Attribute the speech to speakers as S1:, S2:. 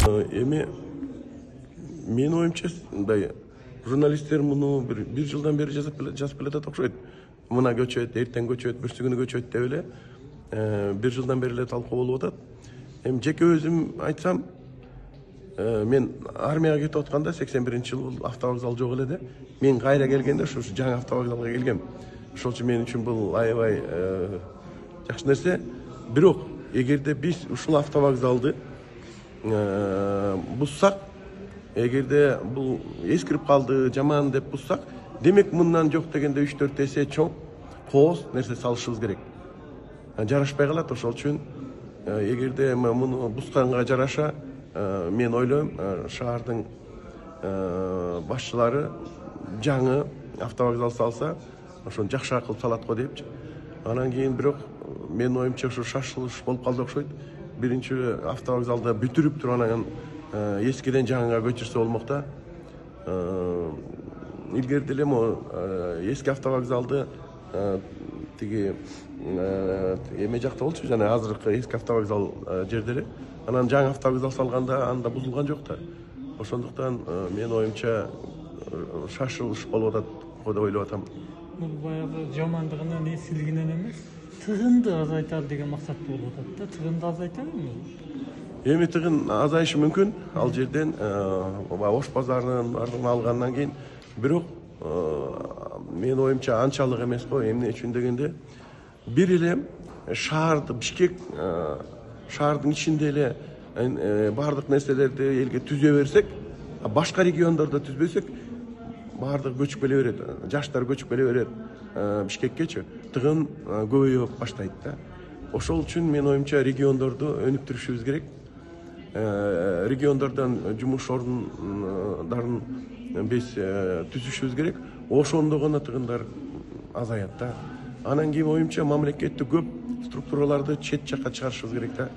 S1: Эми менин оюмча мындай журналисттер муну бир жылдан бери жазып келатат окшойт. Мына көчөт, эртең көчөт, бүрсү күнү көчөт деп эле бир жылдан бери эле талкуу болуп атат. Эми жеке өзүм айтсам, мен армияга кетип атканда 81-жылы бул автовокзал жок эле да. Мен кайра келгенде ушу жаңы автовокзалга келгем. Ошол үчүн мен үчүн бул аябай жакшы нерсе. Бирок эгерде биз ушул автовокзалды буссак, эгерде бул эскирип калды, жаман деп буссак, демек мындан жок дегенде 3-4 эсе чоң кооз нерсе салышыбыз керек. Жарашпай калат. Ошол үчүн эгерде муну бусканга жараша, мен ойлойм, шаардын башчылары жаңы автовокзал салса, ошону жакшыраак кылып салат го депчи. Анан кийин бирок менин оюмча ушу шашылыш болуп калды окшойт. Биринчи автовокзалда бүтүрүп туруп анан эскиден жаңыга көчүрсө болмок да. Илгери деле эски автовокзалды тиги эме жакта болчу, жана азыркы эски автовокзал жерде эле. Анан жаңы автовокзал салганда анда бузулган жок да. Ошондуктан менин оюмча шашылыш болуп атат го деп ойлоп атам.
S2: Бул баягы жамандыгынан, эскилигинен эмес, тыгынды азайталы деген максатты болуп атат да. Тыгынды азайтабы?
S1: Эми тыгын азайышы мүмкүн ал жерден, Ош базарынын бардыгын алгандан кийин. Бирок менин оюмча анчалык эмес го. Эмне үчүн дегенде, бир эле шаарды, Бишкек шаардын ичинде эле бардык нерселерди элге түзө берсек, башка региондордо түзбөсөк, бардыгы көчүп келе берет, жаштар көчүп келе берет Бишкеккечи. Тыгын көбөйө баштайт да. Ошол үчүн менин оюмча региондорду өнүктүрүшүбүз керек. Региондордон жумуш ордундарын биз түзүшүбүз керек. Ошондо гана тыгындар азаят да. Анан кийин оюмча мамлекеттик көп структураларды чет жакка чыгарышыбыз керек да.